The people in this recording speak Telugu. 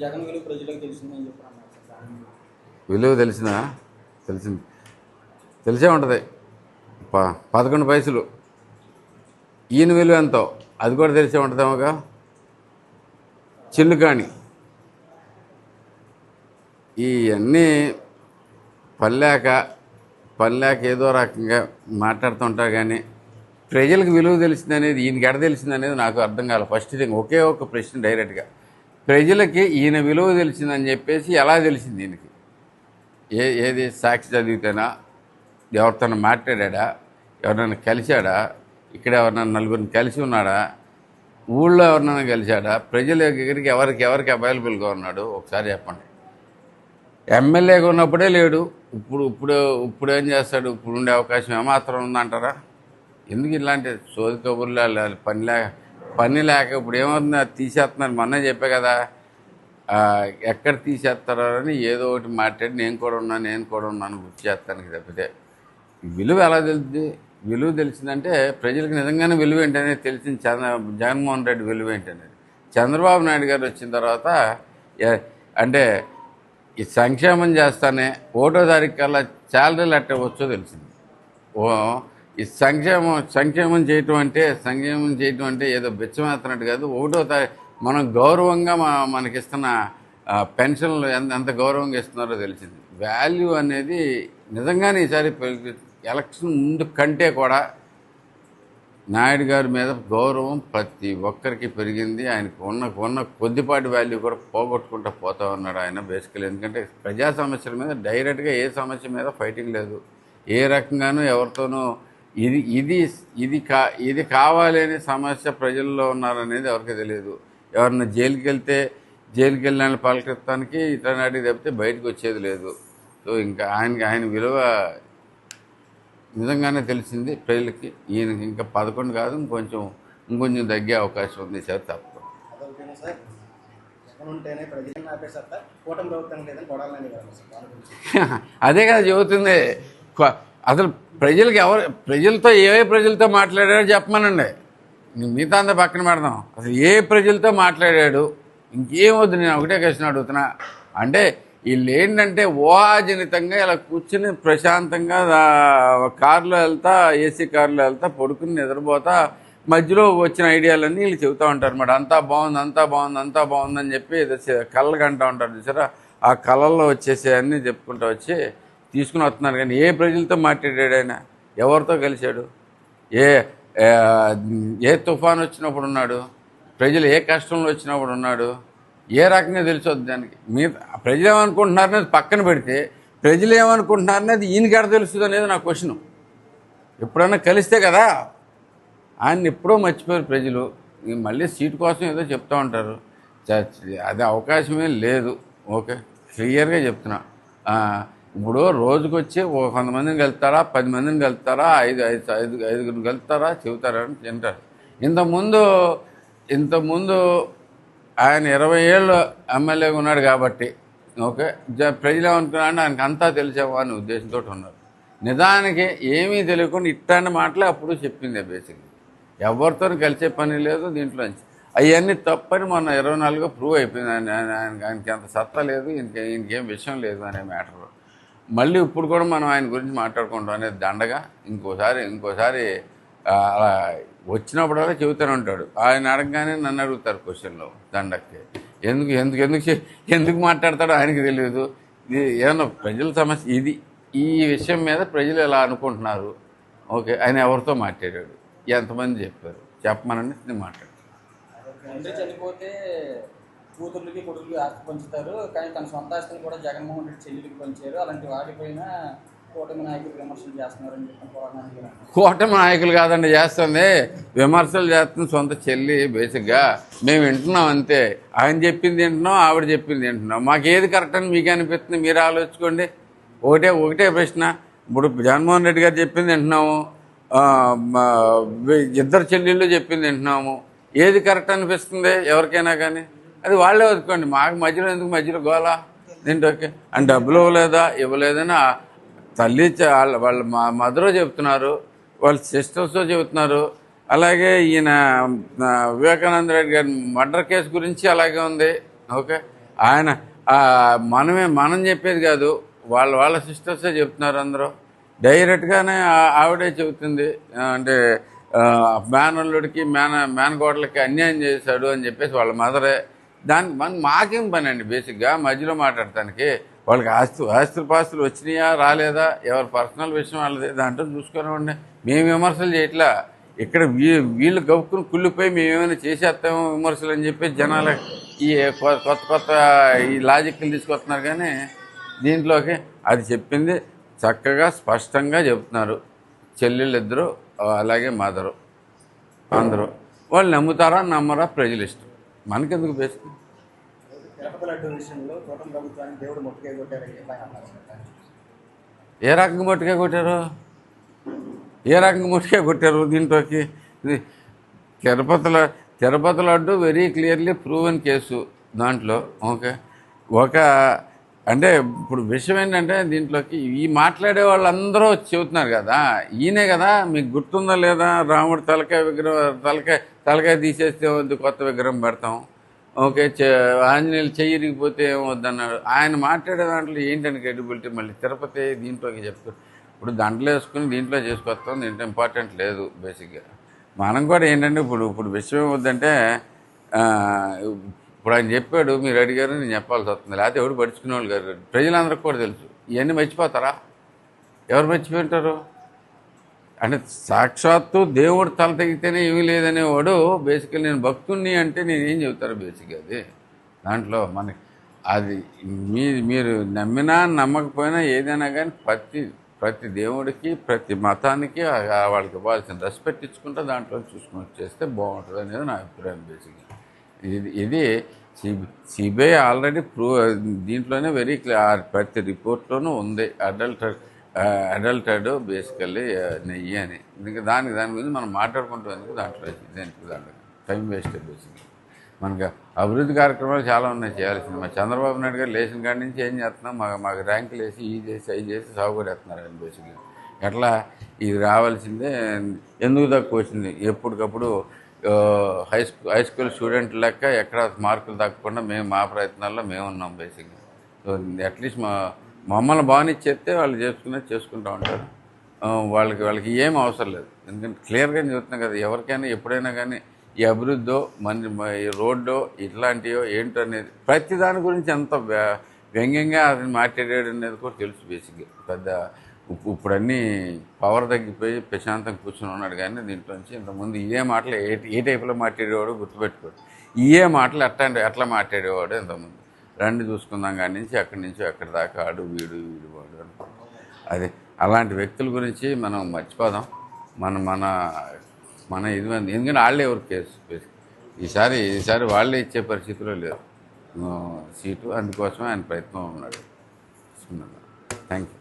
జగన్ విలువ ప్రజలకు తెలిసిందని చెప్పి అన్నారు సార్. విలువ తెలిసిందా? తెలిసింది, తెలిసే ఉంటుంది. 11 పైసలు. ఈయన విలువ ఎంతో అది కూడా తెలిసే ఉంటుందేమోగా. చిల్లు. ఇవన్నీ పల్లాక ఏదో రకంగా మాట్లాడుతుంటారు. కానీ ప్రజలకు విలువ తెలిసింది అనేది ఈయనకి ఎడ తెలిసింది అనేది నాకు అర్థం కాలేదు. ఫస్ట్ థింగ్ ఒకే ఒక ప్రశ్న డైరెక్ట్గా, ప్రజలకి ఈయన విలువ తెలిసిందని చెప్పేసి ఎలా తెలిసింది ఈయనకి? ఏది సాక్షి చదివితేనా, ఎవరితో మాట్లాడా, ఎవరినైనా కలిశాడా, ఇక్కడ ఎవరినైనా నలుగురిని కలిసి ఉన్నాడా, ఊళ్ళో ఎవరినైనా కలిశాడా, ప్రజల దగ్గరికి ఎవరికి అవైలబుల్గా ఉన్నాడు ఒకసారి చెప్పండి. ఎమ్మెల్యేగా ఉన్నప్పుడే లేడు, ఇప్పుడు ఏం చేస్తాడు? ఇప్పుడు ఉండే అవకాశం ఏమాత్రం ఉందంటారా? ఎందుకు ఇలాంటి సోది కబుర్లు? పని లేక ఇప్పుడు ఏమవుతుంది, అది తీసేస్తున్నారు. మొన్నే చెప్పే కదా, ఎక్కడ తీసేస్తారో అని ఏదో ఒకటి మాట్లాడి నేను కూడా ఉన్నాను గుర్తు చేస్తానికి తప్పితే విలువ ఎలా తెలుస్తుంది? విలువ తెలిసిందంటే ప్రజలకు నిజంగానే విలువ ఏంటనేది తెలిసింది. జగన్మోహన్ రెడ్డి విలువ ఏంటనేది. చంద్రబాబు నాయుడు గారు వచ్చిన తర్వాత అంటే ఈ సంక్షేమం చేస్తానే 1వ తారీఖు కల్లా శాలరీలు ఎట్ట వచ్చో తెలిసింది. ఈ సంక్షేమం చేయటం అంటే ఏదో బిచ్చమేస్తున్నట్టు కాదు. 1వ తారీఖు మనం గౌరవంగా మనకిస్తున్న పెన్షన్లు ఎంత గౌరవంగా ఇస్తున్నారో తెలిసింది. వాల్యూ అనేది నిజంగానే ఈసారి ఎలక్షన్ ముందు కంటే కూడా నాయుడు గారి మీద గౌరవం ప్రతి ఒక్కరికి పెరిగింది. ఆయనకు ఉన్న కొద్దిపాటి వాల్యూ కూడా పోగొట్టుకుంటూ పోతా ఉన్నాడు ఆయన బేసికలీ. ఎందుకంటే ప్రజా సమస్యల మీద డైరెక్ట్గా ఏ సమస్య మీద ఫైటింగ్ లేదు, ఏ రకంగానూ ఎవరితోనూ ఇది కావాలి అనే సమస్య ప్రజల్లో ఉన్నారనేది ఎవరికి తెలియదు. ఎవరన్నా జైలుకి వెళ్ళిన పలకరిస్తానికి ఇతనాటికి తప్పితే బయటకు వచ్చేది లేదు. సో ఇంకా ఆయన విలువ నిజంగానే తెలిసింది ప్రజలకి. ఈయనకి ఇంకా 11 కాదు, ఇంకొంచెం తగ్గే అవకాశం ఉంది సార్. తప్ప అదే కదా చెబుతుంది. అసలు ప్రజలతో ప్రజలతో మాట్లాడారో చెప్పమనండి. మిగతా అంతా పక్కన పెడదాం. అసలు ఏ ప్రజలతో మాట్లాడాడు? ఇంకేమొద్దు, నేను ఒకటే క్వశ్చన్ అడుగుతున్నా. అంటే వీళ్ళు ఏంటంటే ఊహాజనితంగా ఇలా కూర్చుని ప్రశాంతంగా కారులో ఏసీ కారులో పడుకుని నిద్రపోతా మధ్యలో వచ్చిన ఐడియాలన్నీ వీళ్ళు చెబుతూ ఉంటారు అన్నమాట. అంతా బాగుందని చెప్పి కళ్ళకి అంటూ ఉంటారు చూసారా, ఆ కళల్లో వచ్చేసి అన్నీ చెప్పుకుంటూ వచ్చి తీసుకుని వస్తున్నారు. కానీ ఏ ప్రజలతో మాట్లాడాడు ఆయన? ఎవరితో కలిశాడు? ఏ తుఫాను వచ్చినప్పుడు ఉన్నాడు? ప్రజలు ఏ కష్టంలో వచ్చినప్పుడు ఉన్నాడు? ఏ రకంగా తెలిసొద్దు దానికి? ప్రజలు ఏమనుకుంటున్నారనేది పక్కన పెడితే ప్రజలు ఏమనుకుంటున్నారనేది ఈయనకి ఎక్కడ తెలుస్తుంది అనేది నా క్వశ్చన్. ఎప్పుడన్నా కలిస్తే కదా. ఆయన ఎప్పుడో మర్చిపోయారు ప్రజలు. మళ్ళీ సీటు కోసం ఏదో చెప్తూ ఉంటారు. అది అవకాశమే లేదు. ఓకే, క్లియర్గా చెప్తున్నా. ఇప్పుడు రోజుకొచ్చి కొంతమందిని కలుతారా, 10 మందిని కలుతారా, ఐదుగురిని కలుతారా, చెబుతారా అని తింటారు. ఇంతకుముందు ఆయన 20 ఏళ్ళు ఎమ్మెల్యేగా ఉన్నాడు కాబట్టి ఓకే, ప్రజలు ఏమనుకున్నాడు ఆయనకు అంతా తెలిసేమో అనే ఉద్దేశంతో ఉన్నారు. నిజానికి ఏమీ తెలియకుండా ఇట్లాంటి మాటలే అప్పుడు చెప్పింది. బేసిక్గా ఎవరితో కలిసే పని లేదు దీంట్లోంచి. అవన్నీ తప్పని మొన్న 24 ప్రూవ్ అయిపోయింది. ఆయనకి అంత సత్తా లేదు, ఈయనకేం విషయం లేదు అనే మ్యాటర్. మళ్ళీ ఇప్పుడు కూడా మనం ఆయన గురించి మాట్లాడుకుంటాం అనేది దండగా. ఇంకోసారి అలా వచ్చినప్పుడల్లా చెబుతూనే ఉంటాడు. ఆయన అడగగానే నన్ను అడుగుతారు క్వశ్చన్లో దండక్కి. ఎందుకు మాట్లాడతాడో ఆయనకి తెలియదు. ఇది ఏమన్నా ప్రజల సమస్య ఇది. ఈ విషయం మీద ప్రజలు ఎలా అనుకుంటున్నారు? ఓకే, ఆయన ఎవరితో మాట్లాడాడు, ఎంతమంది చెప్పారు చెప్పమనండి, నేను మాట్లాడతాను. తండ్రి చనిపోతే కూతుర్లకి కొడుకులకి ఆస్తి పంచుతారు, కానీ తన సొంత ఆస్తిని కూడా జగన్మోహన్ రెడ్డి చెల్లికి పంచారు. అలాంటి వాటిపైన కూటమి నాయకులు విమర్శలు చేస్తున్నారని చెప్పి కూటమి నాయకులు కాదండి చేస్తుంది, విమర్శలు చేస్తుంది సొంత చెల్లి. బేసిక్గా మేము వింటున్నాం అంతే. ఆయన చెప్పింది వింటున్నాం, ఆవిడ చెప్పింది వింటున్నాం. మాకు ఏది కరెక్ట్ అని మీకు అనిపిస్తుంది? మీరు ఆలోచించుకోండి. ఒకటే ప్రశ్న. ఇప్పుడు జగన్మోహన్ రెడ్డి గారు చెప్పింది వింటున్నాము, ఇద్దరు చెల్లెళ్ళు చెప్పింది వింటున్నాము. ఏది కరెక్ట్ అనిపిస్తుంది ఎవరికైనా కానీ? అది వాళ్ళే వదుకోండి. మాకు మధ్యలో గోలా దీంట్లో. ఓకే అని డబ్బులు ఇవ్వలేదని తల్లి వాళ్ళ మదర్ చెబుతున్నారు, వాళ్ళ సిస్టర్స్ చెబుతున్నారు. అలాగే ఈయన వివేకానంద రెడ్డి గారి మర్డర్ కేసు గురించి అలాగే ఉంది. ఓకే, ఆయన మనం చెప్పేది కాదు, వాళ్ళ సిస్టర్సే చెప్తున్నారు అందరూ డైరెక్ట్గానే. ఆవిడే చెబుతుంది అంటే మేనల్లుడికి మేనగోడలకి అన్యాయం చేశాడు అని చెప్పేసి వాళ్ళ మదరే. మాకేం పని అండి బేసిక్గా మధ్యలో మాట్లాడటానికి. వాళ్ళకి ఆస్తులు పాస్తులు వచ్చినాయా రాలేదా ఎవరి పర్సనల్ విషయం వాళ్ళది, దాంట్లో చూసుకుని మేము విమర్శలు చేయట్లా. ఇక్కడ వీళ్ళు గవ్వుకుని కుళ్ళిపోయి మేమేమైనా చేసేస్తామో విమర్శలు అని చెప్పి జనాలు ఈ కొత్త ఈ లాజిక్లు తీసుకొస్తున్నారు. కానీ దీంట్లోకి అది చెప్పింది చక్కగా స్పష్టంగా చెప్తున్నారు చెల్లెళ్ళు ఇద్దరు, అలాగే మదరు, అందరూ. వాళ్ళు నమ్ముతారా నమ్మరా ప్రజలు ఇష్టం, మనకెందుకు బేసిక్. తిరుపతి లడ్డు విషయంలో కూటమి ప్రభుత్వానికి దేవుడు మొట్టకాయ కొట్టారని చెప్పి ఆయన అన్నారు. ఏ రకంగా మొట్టకాయ కొట్టారు? ఏ రకంగా మొట్టకాయ కొట్టారు? దీంట్లోకి Tirupati laddu very clearly proven case. దాంట్లో ఓకే అంటే ఇప్పుడు విషయం ఏంటంటే దీంట్లోకి ఈ మాట్లాడే వాళ్ళందరూ చెబుతున్నారు కదా, ఈయనే కదా. మీకు గుర్తుందా లేదా, రాముడు తలకాయ తీసేస్తే వద్దు కొత్త విగ్రహం పెడతాం, ఓకే ఆంజనేయులు చెయ్యిరిగిపోతే ఏమొద్దన్నాడు. ఆయన మాట్లాడే దాంట్లో ఏంటని క్రెడిబిలిటీ. మళ్ళీ తిరుపతి దీంట్లోకి చెప్తారు. ఇప్పుడు దాంట్లో వేసుకుని దీంట్లో చేసుకొస్తాం, దీంట్లో ఇంపార్టెంట్ లేదు బేసిక్గా. మనం కూడా ఏంటంటే ఇప్పుడు విషయం ఏమొద్దంటే ఇప్పుడు ఆయన చెప్పాడు, మీరు అడిగారు, నేను చెప్పాల్సి వస్తుంది. లేకపోతే ఎవరు పడుచుకునే వాళ్ళు గారు, ప్రజలందరికీ కూడా తెలుసు. ఇవన్నీ మర్చిపోతారా? ఎవరు మర్చిపోయింటారు? అంటే సాక్షాత్తు దేవుడు తల తెగితేనే ఏమీ లేదనేవాడు బేసికల్ నేను భక్తుణ్ణి అంటే నేనేం చెబుతారు బేసిక్గా. అది దాంట్లో మనకి అది మీరు నమ్మినా నమ్మకపోయినా ఏదైనా కానీ ప్రతి దేవుడికి ప్రతి మతానికి వాళ్ళకి ఇవ్వాల్సిన రెస్పెక్ట్ ఇచ్చుకుంటే దాంట్లో చూసుకుని చేస్తే బాగుంటుంది అనేది నా అభిప్రాయం బేసిక్గా. ఇది సిబిఐ ఆల్రెడీ దీంట్లోనే వెరీ క్లియర్, ప్రతి రిపోర్ట్లోనూ ఉంది అడల్టెడ్ బేసికల్లీ నెయ్యి అని. ఇంకా దాని గురించి మనం మాట్లాడుకుంటాం. దాంట్లో టైం వేస్ట్ బేసిక్గా. మనకి అభివృద్ధి కార్యక్రమాలు చాలా ఉన్నాయి చేయాల్సింది. మా చంద్రబాబు నాయుడు గారు లేచిన కాడి నుంచి ఏం చేస్తున్నాం, మాకు ర్యాంకులు వేసి ఈ చేసి అవి చేసి సాగుపడేస్తున్నారు ఆయన బేసిక్గా. ఎట్లా ఇది రావాల్సిందే, ఎందుకు తక్కువ వచ్చింది? ఎప్పటికప్పుడు హై స్కూల్ స్టూడెంట్ లెక్క ఎక్కడ మార్కులు తగ్గకుండా మేము మా ప్రయత్నాల్లో మేము ఉన్నాం బేసిక్గా. సో అట్లీస్ట్ మమ్మల్ని బాగానిచ్చేస్తే వాళ్ళు చేసుకుంటూ ఉంటారు. వాళ్ళకి ఏం అవసరం లేదు. ఎందుకంటే క్లియర్గా చెబుతున్నాం కదా, ఎవరికైనా ఎప్పుడైనా కానీ ఈ అభివృద్ధో ఈ రోడ్డో ఇట్లాంటివో ఏంటో అనేది ప్రతి దాని గురించి ఎంత వ్యంగ్యంగా అతను మాట్లాడాడు అనేది కూడా తెలుసు బేసిక్గా. పెద్ద ఇప్పుడన్నీ పవర్ తగ్గిపోయి ప్రశాంతంగా కూర్చొని ఉన్నాడు. కానీ దీంట్లోంచి ఇంతకుముందు ఇదే మాటలు ఏ టైపులో మాట్లాడేవాడు గుర్తుపెట్టుకోడు. ఇవే మాటలు ఎట్లా మాట్లాడేవాడు ఇంతకుముందు రండి చూసుకుందాం. కాడి నుంచి అక్కడి నుంచి అక్కడి దాకా ఆడు వీడు వాడు అనుకో. అది అలాంటి వ్యక్తుల గురించి మనం మర్చిపోదాం. మన ఇది ఎందుకంటే వాళ్ళే ఎవరు కేసు ఈసారి వాళ్ళే ఇచ్చే పరిస్థితిలో లేరు సీటు. అందుకోసమే ఆయన ప్రయత్నం ఉన్నాడు. Thank you.